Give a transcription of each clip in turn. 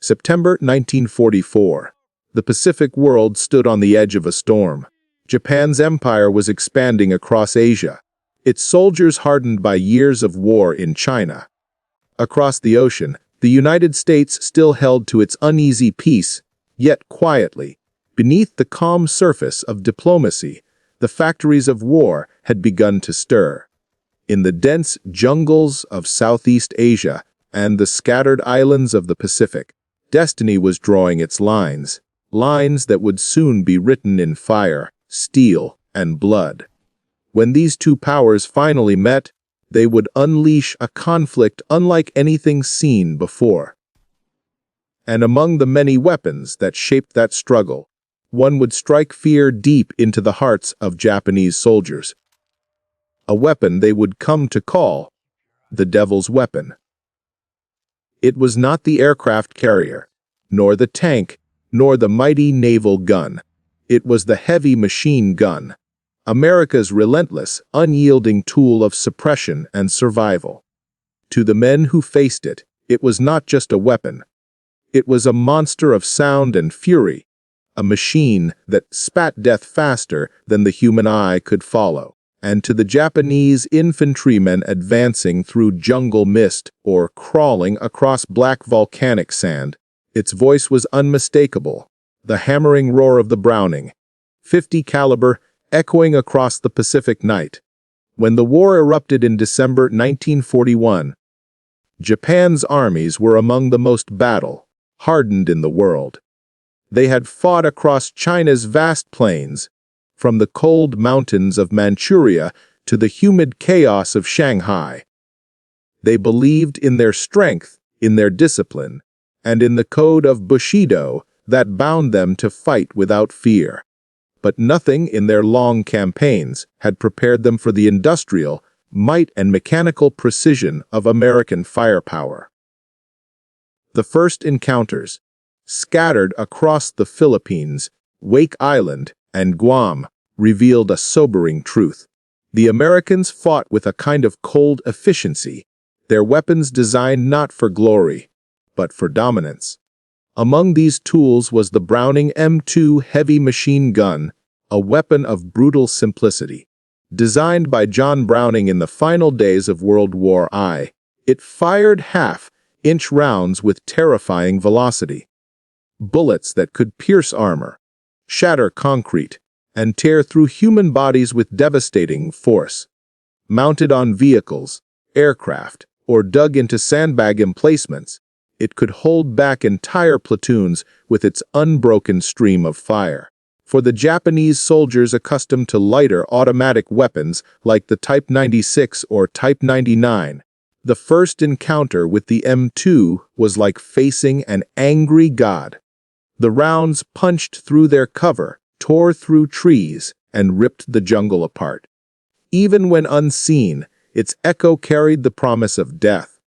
September 1944. The Pacific world stood on the edge of a storm. Japan's empire was expanding across Asia, its soldiers hardened by years of war in China. Across the ocean, the United States still held to its uneasy peace, yet quietly. Beneath the calm surface of diplomacy, the factories of war had begun to stir. In the dense jungles of Southeast Asia and the scattered islands of the Pacific, destiny was drawing its lines, lines that would soon be written in fire, steel, and blood. When these two powers finally met, they would unleash a conflict unlike anything seen before. And among the many weapons that shaped that struggle, one would strike fear deep into the hearts of Japanese soldiers. A weapon they would come to call the Devil's Weapon. It was not the aircraft carrier, nor the tank, nor the mighty naval gun. It was the heavy machine gun, America's relentless, unyielding tool of suppression and survival. To the men who faced it, it was not just a weapon. It was a monster of sound and fury, a machine that spat death faster than the human eye could follow. And to the Japanese infantrymen advancing through jungle mist or crawling across black volcanic sand, its voice was unmistakable, the hammering roar of the Browning, .50 caliber, echoing across the Pacific night. When the war erupted in December 1941, Japan's armies were among the most battle-hardened in the world. They had fought across China's vast plains, from the cold mountains of Manchuria to the humid chaos of Shanghai. They believed in their strength, in their discipline, and in the code of Bushido that bound them to fight without fear. But nothing in their long campaigns had prepared them for the industrial might and mechanical precision of American firepower. The first encounters, scattered across the Philippines, Wake Island, and Guam, revealed a sobering truth. The Americans fought with a kind of cold efficiency, their weapons designed not for glory, but for dominance. Among these tools was the Browning M2 heavy machine gun, a weapon of brutal simplicity. Designed by John Browning in the final days of World War I, it fired half-inch rounds with terrifying velocity. Bullets that could pierce armor, shatter concrete, and tear through human bodies with devastating force. Mounted on vehicles, aircraft, or dug into sandbag emplacements, it could hold back entire platoons with its unbroken stream of fire. For the Japanese soldiers accustomed to lighter automatic weapons like the Type 96 or Type 99, the first encounter with the M2 was like facing an angry god. The rounds punched through their cover, tore through trees, and ripped the jungle apart. Even when unseen, its echo carried the promise of death.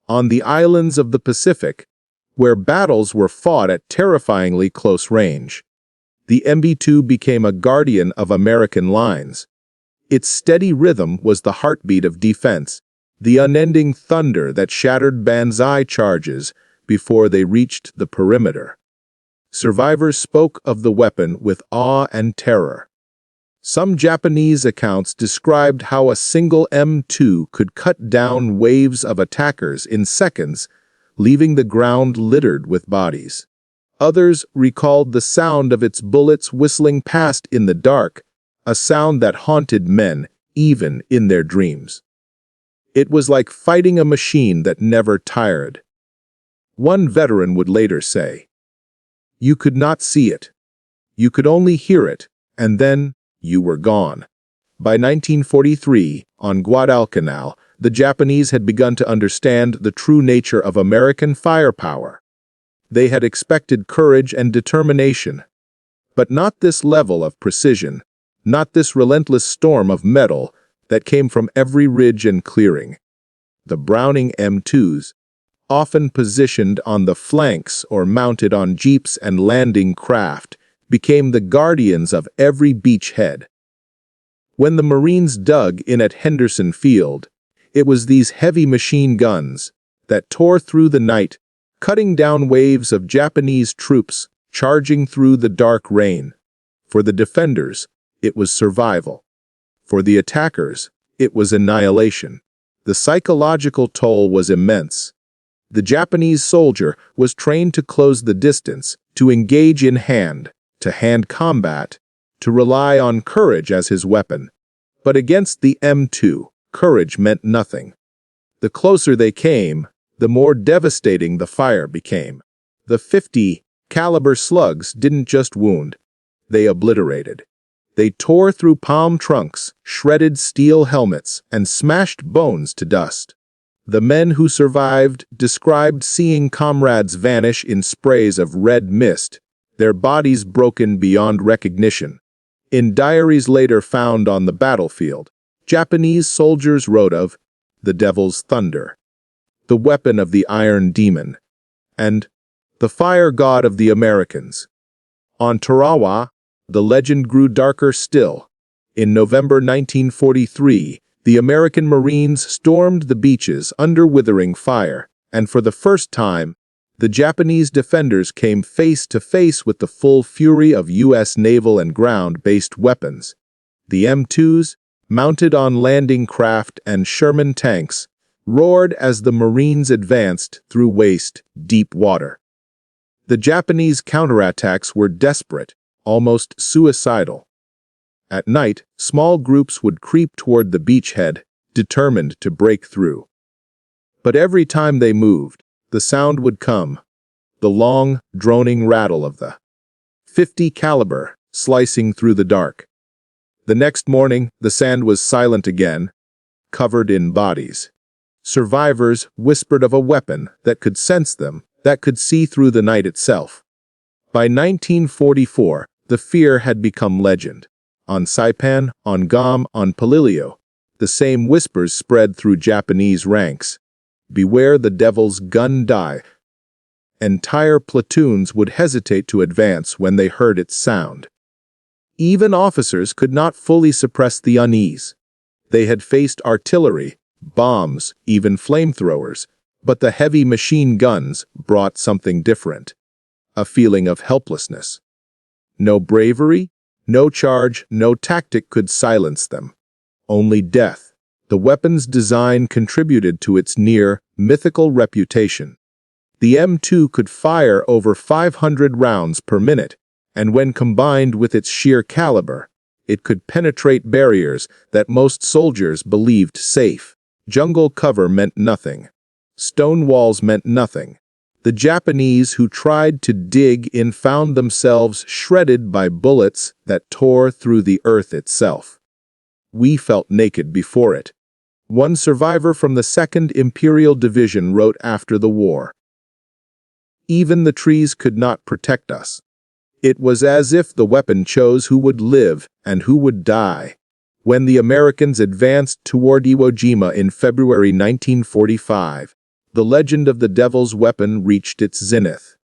On the islands of the Pacific, where battles were fought at terrifyingly close range, the MB2 became a guardian of American lines. Its steady rhythm was the heartbeat of defense, the unending thunder that shattered banzai charges before they reached the perimeter. Survivors spoke of the weapon with awe and terror. Some Japanese accounts described how a single M2 could cut down waves of attackers in seconds, leaving the ground littered with bodies. Others recalled the sound of its bullets whistling past in the dark, a sound that haunted men even in their dreams. It was like fighting a machine that never tired. One veteran would later say, "You could not see it. You could only hear it, and then you were gone." By 1943, on Guadalcanal, the Japanese had begun to understand the true nature of American firepower. They had expected courage and determination, but not this level of precision, not this relentless storm of metal that came from every ridge and clearing. The Browning M2s, often positioned on the flanks or mounted on jeeps and landing craft, became the guardians of every beachhead. When the Marines dug in at Henderson Field, it was these heavy machine guns that tore through the night, cutting down waves of Japanese troops charging through the dark rain. For the defenders, it was survival. For the attackers, it was annihilation. The psychological toll was immense. The Japanese soldier was trained to close the distance, to engage in hand-to-hand combat, to rely on courage as his weapon. But against the M2, courage meant nothing. The closer they came, the more devastating the fire became. The 50 caliber slugs didn't just wound, they obliterated. They tore through palm trunks, shredded steel helmets, and smashed bones to dust. The men who survived described seeing comrades vanish in sprays of red mist, their bodies broken beyond recognition. In diaries later found on the battlefield, Japanese soldiers wrote of the Devil's Thunder, the weapon of the Iron Demon, and the fire god of the Americans. On Tarawa, the legend grew darker still. In November 1943, the American Marines stormed the beaches under withering fire, and for the first time, the Japanese defenders came face to face with the full fury of U.S. naval and ground-based weapons. The M2s, mounted on landing craft and Sherman tanks, roared as the Marines advanced through waist-deep water. The Japanese counterattacks were desperate, almost suicidal. At night, small groups would creep toward the beachhead, determined to break through. But every time they moved, the sound would come, the long, droning rattle of the 50 caliber slicing through the dark. The next morning, the sand was silent again, covered in bodies. Survivors whispered of a weapon that could sense them, that could see through the night itself. By 1944, the fear had become legend. On Saipan, on Guam, on Palilio, the same whispers spread through Japanese ranks. Beware the devil's gun die. Entire platoons would hesitate to advance when they heard its sound. Even officers could not fully suppress the unease. They had faced artillery, bombs, even flamethrowers, but the heavy machine guns brought something different. A feeling of helplessness. No bravery, no charge, no tactic could silence them. Only death. The weapon's design contributed to its near-mythical reputation. The M2 could fire over 500 rounds per minute, and when combined with its sheer caliber, it could penetrate barriers that most soldiers believed safe. Jungle cover meant nothing. Stone walls meant nothing. The Japanese who tried to dig in found themselves shredded by bullets that tore through the earth itself. We felt naked before it. One survivor from the 2nd Imperial Division wrote after the war. Even the trees could not protect us. It was as if the weapon chose who would live and who would die. When the Americans advanced toward Iwo Jima in February 1945, the legend of the devil's weapon reached its zenith.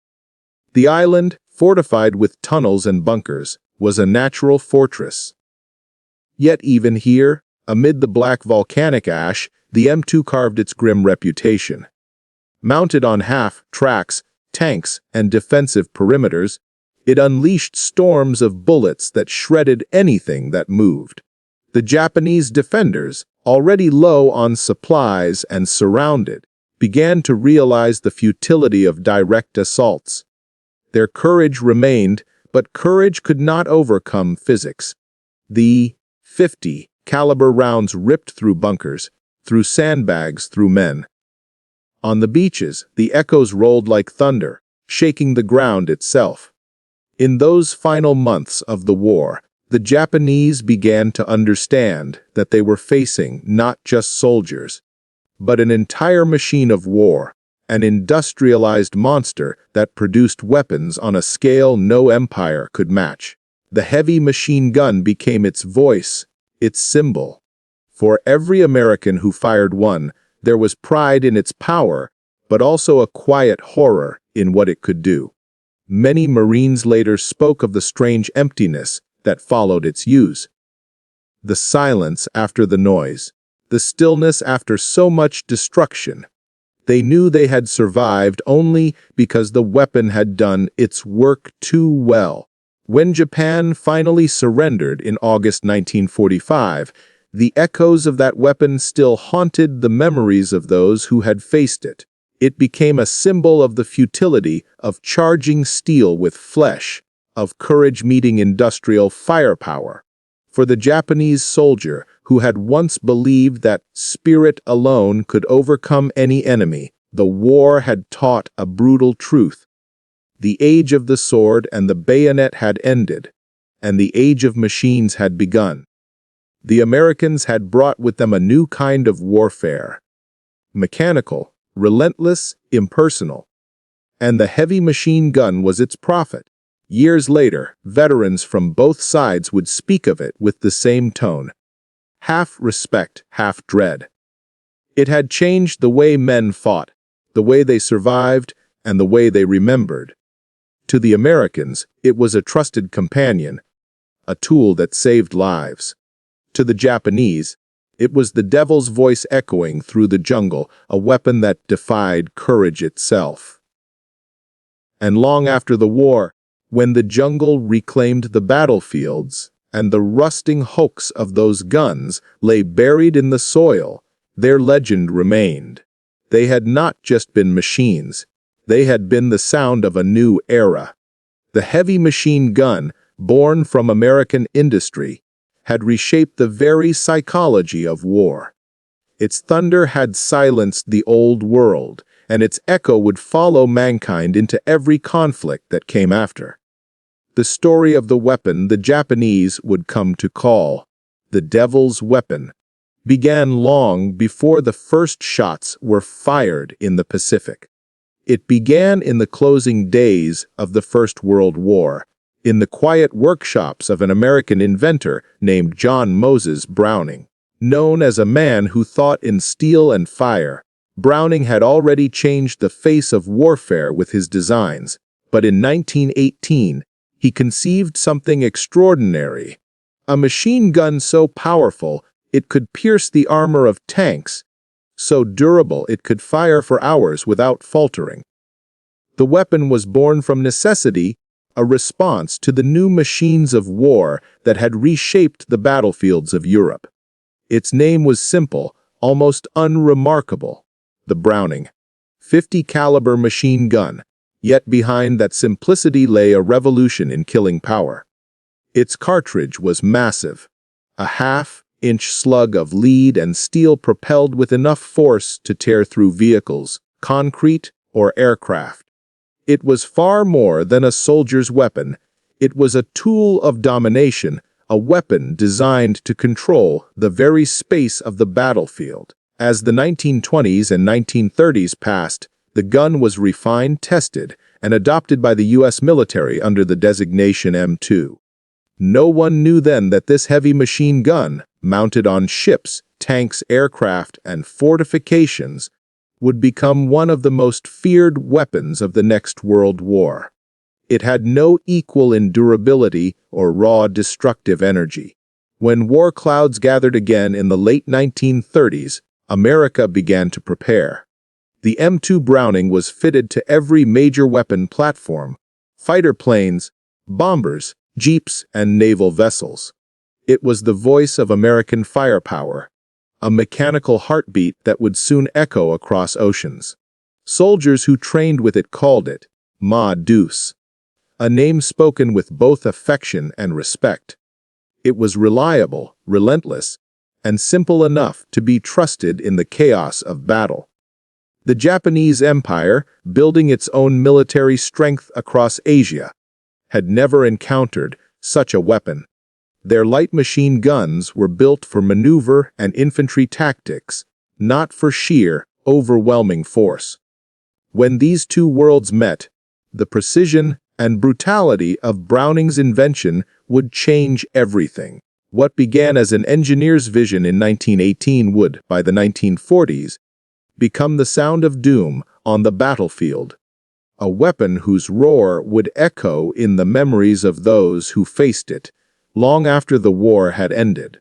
The island, fortified with tunnels and bunkers, was a natural fortress. Yet even here, amid the black volcanic ash, the M2 carved its grim reputation. Mounted on half-tracks, tanks, and defensive perimeters, it unleashed storms of bullets that shredded anything that moved. The Japanese defenders, already low on supplies and surrounded, began to realize the futility of direct assaults. Their courage remained, but courage could not overcome physics. The 50 caliber rounds ripped through bunkers, through sandbags, through men. On the beaches, the echoes rolled like thunder, shaking the ground itself. In those final months of the war, the Japanese began to understand that they were facing not just soldiers, but an entire machine of war, an industrialized monster that produced weapons on a scale no empire could match. The heavy machine gun became its voice, its symbol. For every American who fired one, there was pride in its power, but also a quiet horror in what it could do. Many Marines later spoke of the strange emptiness that followed its use. The silence after the noise. The stillness after so much destruction. They knew they had survived only because the weapon had done its work too well. When Japan finally surrendered in August 1945, the echoes of that weapon still haunted the memories of those who had faced it. It became a symbol of the futility of charging steel with flesh, of courage meeting industrial firepower. For the Japanese soldier who had once believed that spirit alone could overcome any enemy, the war had taught a brutal truth. The age of the sword and the bayonet had ended, and the age of machines had begun. The Americans had brought with them a new kind of warfare. Mechanical, relentless, impersonal. And the heavy machine gun was its prophet. Years later, veterans from both sides would speak of it with the same tone. Half respect, half dread. It had changed the way men fought, the way they survived, and the way they remembered. To the Americans, it was a trusted companion, a tool that saved lives. To the Japanese, it was the devil's voice echoing through the jungle, a weapon that defied courage itself. And long after the war, when the jungle reclaimed the battlefields, and the rusting hulks of those guns lay buried in the soil, their legend remained. They had not just been machines. They had been the sound of a new era. The heavy machine gun, born from American industry, had reshaped the very psychology of war. Its thunder had silenced the old world, and its echo would follow mankind into every conflict that came after. The story of the weapon the Japanese would come to call the devil's weapon began long before the first shots were fired in the Pacific. It began in the closing days of the First World War, in the quiet workshops of an American inventor named John Moses Browning. Known as a man who thought in steel and fire, Browning had already changed the face of warfare with his designs, but in 1918, he conceived something extraordinary. A machine gun so powerful it could pierce the armor of tanks, so durable it could fire for hours without faltering. The weapon was born from necessity, a response to the new machines of war that had reshaped the battlefields of Europe. Its name was simple, almost unremarkable: the Browning 50 caliber machine gun, yet behind that simplicity lay a revolution in killing power. Its cartridge was massive, a half-inch slug of lead and steel propelled with enough force to tear through vehicles, concrete, or aircraft. It was far more than a soldier's weapon. It was a tool of domination, a weapon designed to control the very space of the battlefield. As the 1920s and 1930s passed, the gun was refined, tested, and adopted by the U.S. military under the designation M2. No one knew then that this heavy machine gun, mounted on ships, tanks, aircraft, and fortifications, would become one of the most feared weapons of the next World War. It had no equal in durability or raw destructive energy. When war clouds gathered again in the late 1930s, America began to prepare. The M2 Browning was fitted to every major weapon platform: fighter planes, bombers, jeeps, and naval vessels. It was the voice of American firepower, a mechanical heartbeat that would soon echo across oceans. Soldiers who trained with it called it Ma Deuce, a name spoken with both affection and respect. It was reliable, relentless, and simple enough to be trusted in the chaos of battle. The Japanese Empire, building its own military strength across Asia, had never encountered such a weapon. Their light machine guns were built for maneuver and infantry tactics, not for sheer, overwhelming force. When these two worlds met, the precision and brutality of Browning's invention would change everything. What began as an engineer's vision in 1918 would, by the 1940s, become the sound of doom on the battlefield. A weapon whose roar would echo in the memories of those who faced it, long after the war had ended.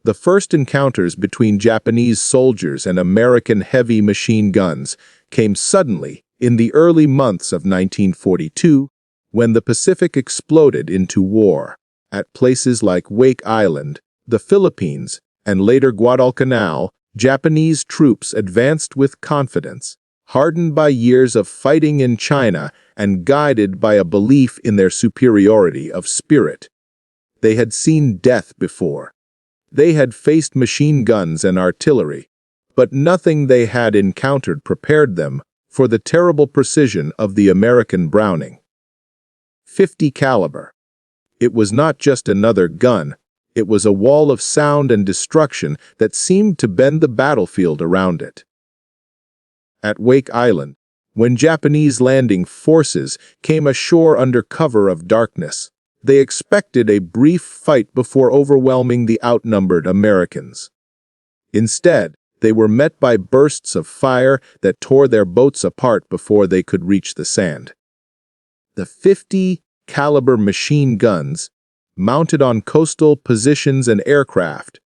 The first encounters between Japanese soldiers and American heavy machine guns came suddenly in the early months of 1942 when the Pacific exploded into war. At places like Wake Island, the Philippines, and later Guadalcanal, Japanese troops advanced with confidence, hardened by years of fighting in China and guided by a belief in their superiority of spirit. They had seen death before. They had faced machine guns and artillery, but nothing they had encountered prepared them for the terrible precision of the American Browning. 50 caliber. It was not just another gun, it was a wall of sound and destruction that seemed to bend the battlefield around it. At Wake Island, when Japanese landing forces came ashore under cover of darkness, they expected a brief fight before overwhelming the outnumbered Americans. Instead, they were met by bursts of fire that tore their boats apart before they could reach the sand. The 50 caliber machine guns, mounted on coastal positions and aircraft,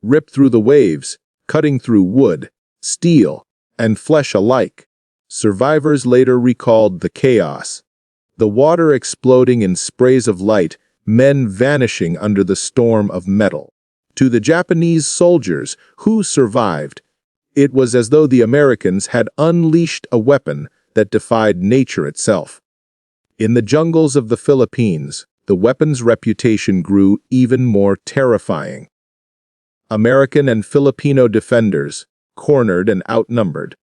ripped through the waves, cutting through wood, steel, and flesh alike. Survivors later recalled the chaos. The water exploding in sprays of light, men vanishing under the storm of metal. To the Japanese soldiers who survived, it was as though the Americans had unleashed a weapon that defied nature itself. In the jungles of the Philippines, the weapon's reputation grew even more terrifying. American and Filipino defenders, cornered and outnumbered,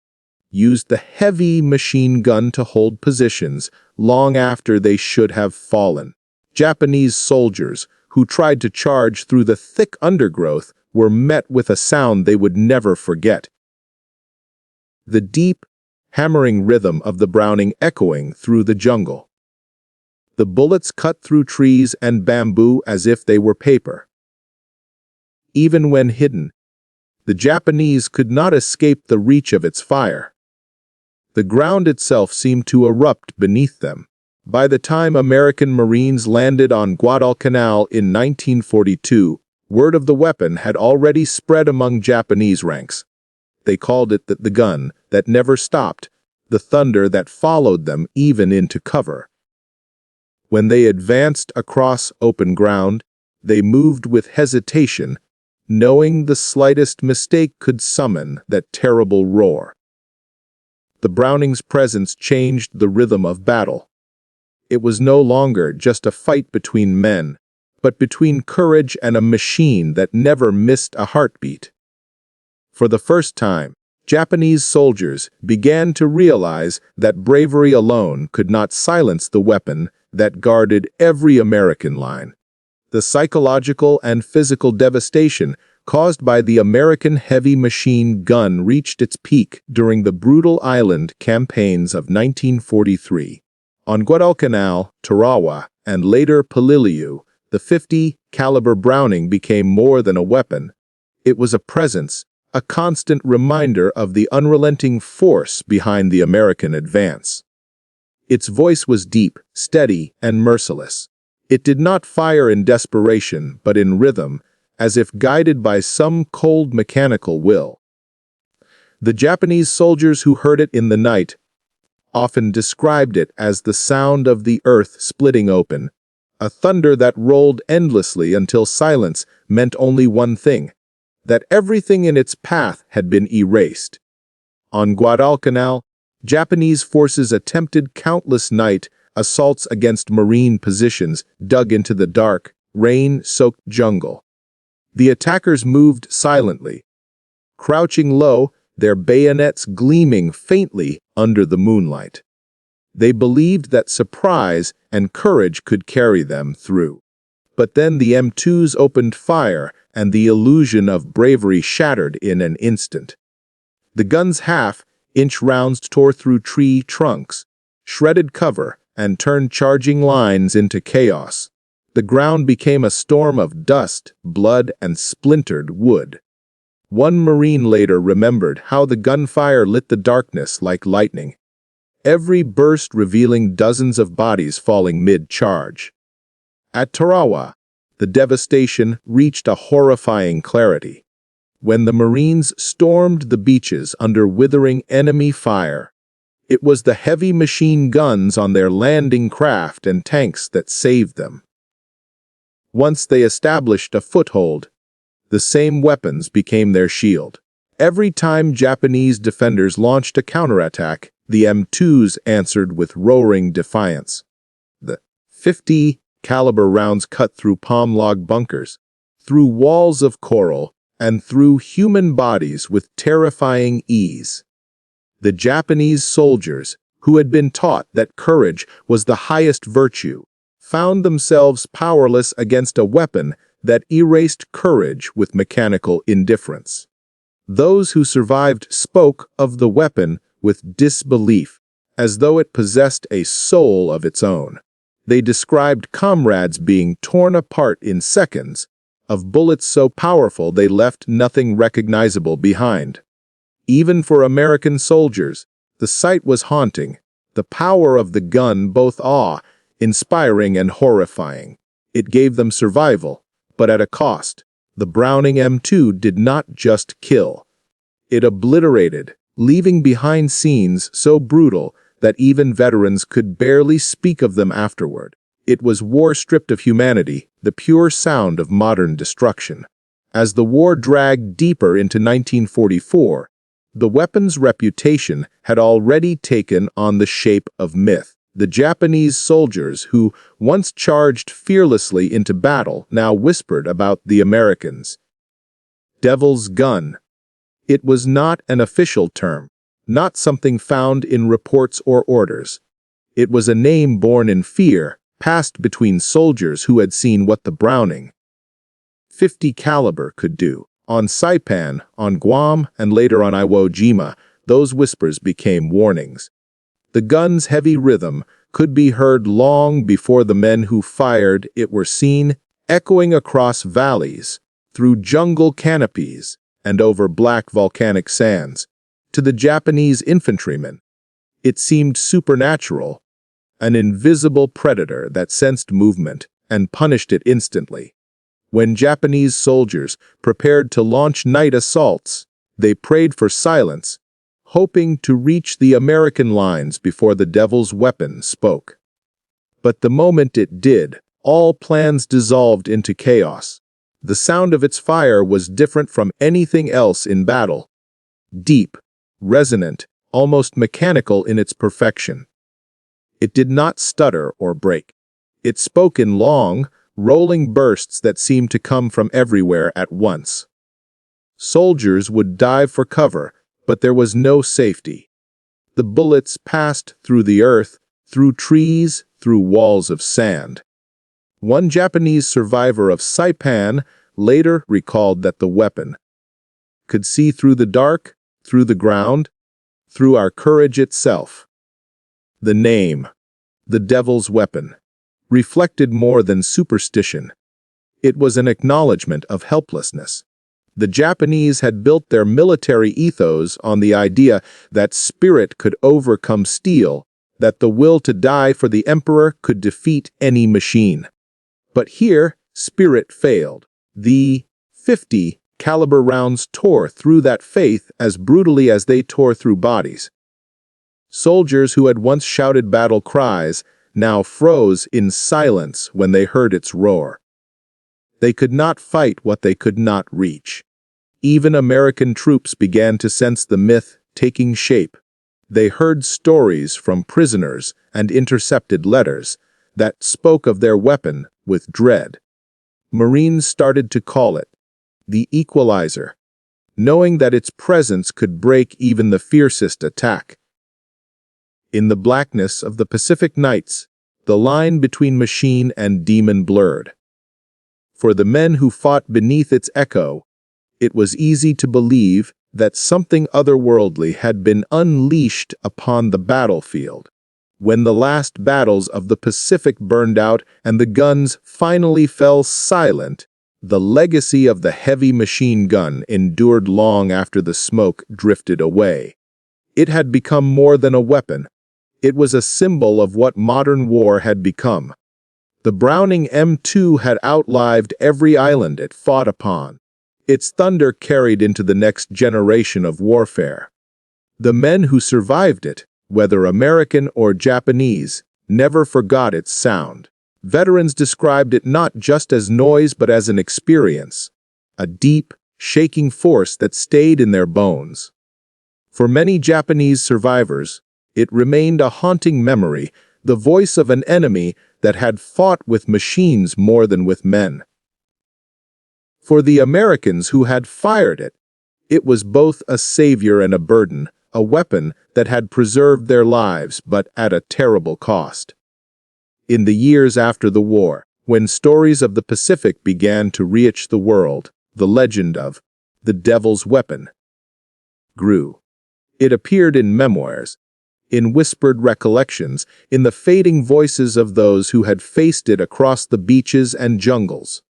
used the heavy machine gun to hold positions long after they should have fallen. Japanese soldiers who tried to charge through the thick undergrowth were met with a sound they would never forget. The deep, hammering rhythm of the Browning echoing through the jungle. The bullets cut through trees and bamboo as if they were paper. Even when hidden, the Japanese could not escape the reach of its fire. The ground itself seemed to erupt beneath them. By the time American Marines landed on Guadalcanal in 1942, word of the weapon had already spread among Japanese ranks. They called it the gun that never stopped, the thunder that followed them even into cover. When they advanced across open ground, they moved with hesitation, knowing the slightest mistake could summon that terrible roar. The Browning's presence changed the rhythm of battle. It was no longer just a fight between men, but between courage and a machine that never missed a heartbeat. For the first time, Japanese soldiers began to realize that bravery alone could not silence the weapon that guarded every American line. The psychological and physical devastation caused by the American heavy machine gun reached its peak during the brutal island campaigns of 1943. On Guadalcanal, Tarawa, and later Paliliu, the 50 caliber Browning became more than a weapon. It was a presence, a constant reminder of the unrelenting force behind the American advance. Its voice was deep, steady, and merciless. It did not fire in desperation, but in rhythm, as if guided by some cold mechanical will. The Japanese soldiers who heard it in the night often described it as the sound of the earth splitting open, a thunder that rolled endlessly until silence meant only one thing, that everything in its path had been erased. On Guadalcanal, Japanese forces attempted countless night assaults against Marine positions dug into the dark, rain-soaked jungle. The attackers moved silently, crouching low, their bayonets gleaming faintly under the moonlight. They believed that surprise and courage could carry them through. But then the M2s opened fire, and the illusion of bravery shattered in an instant. The gun's half-inch rounds tore through tree trunks, shredded cover, and turned charging lines into chaos. The ground became a storm of dust, blood, and splintered wood. One Marine later remembered how the gunfire lit the darkness like lightning, every burst revealing dozens of bodies falling mid-charge. At Tarawa, the devastation reached a horrifying clarity. When the Marines stormed the beaches under withering enemy fire, It was the heavy machine guns on their landing craft and tanks that saved them. Once they established a foothold, the same weapons became their shield. Every time Japanese defenders launched a counterattack, the M2s answered with roaring defiance. The 50 caliber rounds cut through palm log bunkers, through walls of coral, and through human bodies with terrifying ease. The Japanese soldiers, who had been taught that courage was the highest virtue, found themselves powerless against a weapon that erased courage with mechanical indifference. Those who survived spoke of the weapon with disbelief, as though it possessed a soul of its own. They described comrades being torn apart in seconds, of bullets so powerful they left nothing recognizable behind. Even for American soldiers, the sight was haunting, the power of the gun both awe-inspiring and horrifying. It gave them survival, but at a cost. The Browning M2 did not just kill. It obliterated, leaving behind scenes so brutal that even veterans could barely speak of them afterward. It was war stripped of humanity, the pure sound of modern destruction. As the war dragged deeper into 1944, the weapon's reputation had already taken on the shape of myth. The Japanese soldiers who once charged fearlessly into battle now whispered about the Americans. Devil's gun. It was not an official term, not something found in reports or orders. It was a name born in fear, passed between soldiers who had seen what the Browning 50 caliber could do. On Saipan, on Guam, and later on Iwo Jima, those whispers became warnings. The gun's heavy rhythm could be heard long before the men who fired it were seen, echoing across valleys, through jungle canopies, and over black volcanic sands. To the Japanese infantrymen, it seemed supernatural, an invisible predator that sensed movement and punished it instantly. When Japanese soldiers prepared to launch night assaults, they prayed for silence, hoping to reach the American lines before the devil's weapon spoke. But the moment it did, all plans dissolved into chaos. The sound of its fire was different from anything else in battle. Deep, resonant, almost mechanical in its perfection. It did not stutter or break. It spoke in long, rolling bursts that seemed to come from everywhere at once. Soldiers would dive for cover, but there was no safety. The bullets passed through the earth, through trees, through walls of sand. One Japanese survivor of Saipan later recalled that the weapon could see through the dark, through the ground, through our courage itself. The name, the devil's weapon, reflected more than superstition. It was an acknowledgement of helplessness. The Japanese had built their military ethos on the idea that spirit could overcome steel, that the will to die for the emperor could defeat any machine. But here, spirit failed. The 50 caliber rounds tore through that faith as brutally as they tore through bodies. Soldiers who had once shouted battle cries now froze in silence when they heard its roar. They could not fight what they could not reach. Even American troops began to sense the myth taking shape. They heard stories from prisoners and intercepted letters that spoke of their weapon with dread. Marines started to call it the equalizer, knowing that its presence could break even the fiercest attack. In the blackness of the Pacific nights, the line between machine and demon blurred. For the men who fought beneath its echo, it was easy to believe that something otherworldly had been unleashed upon the battlefield. When the last battles of the Pacific burned out and the guns finally fell silent, the legacy of the heavy machine gun endured long after the smoke drifted away. It had become more than a weapon. It was a symbol of what modern war had become. The Browning M2 had outlived every island it fought upon. Its thunder carried into the next generation of warfare. The men who survived it, whether American or Japanese, never forgot its sound. Veterans described it not just as noise but as an experience, a deep, shaking force that stayed in their bones. For many Japanese survivors, it remained a haunting memory, the voice of an enemy that had fought with machines more than with men. For the Americans who had fired it, it was both a savior and a burden, a weapon that had preserved their lives but at a terrible cost. In the years after the war, when stories of the Pacific began to reach the world, the legend of the Devil's Weapon grew. It appeared in memoirs, in whispered recollections, in the fading voices of those who had faced it across the beaches and jungles.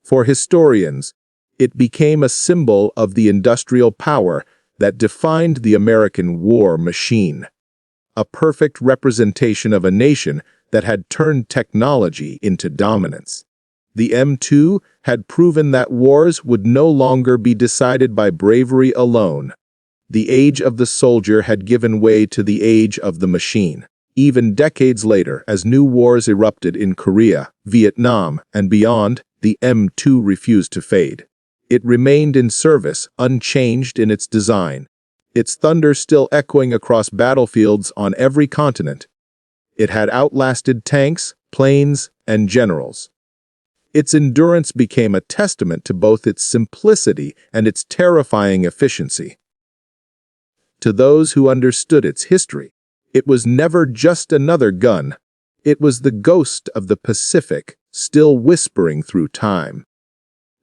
For historians, it became a symbol of the industrial power that defined the American war machine, a perfect representation of a nation that had turned technology into dominance. The M2 had proven that wars would no longer be decided by bravery alone. The age of the soldier had given way to the age of the machine. Even decades later, as new wars erupted in Korea, Vietnam, and beyond, the M2 refused to fade. It remained in service, unchanged in its design, its thunder still echoing across battlefields on every continent. It had outlasted tanks, planes, and generals. Its endurance became a testament to both its simplicity and its terrifying efficiency. To those who understood its history, it was never just another gun. It was the ghost of the Pacific, still whispering through time.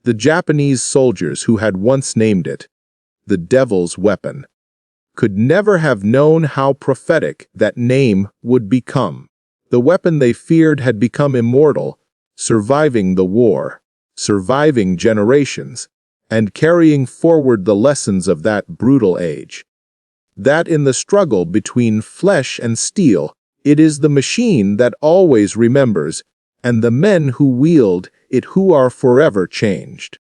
The Japanese soldiers who had once named it the Devil's Weapon could never have known how prophetic that name would become. The weapon they feared had become immortal, surviving the war, surviving generations, and carrying forward the lessons of that brutal age. That in the struggle between flesh and steel, it is the machine that always remembers, and the men who wield it who are forever changed.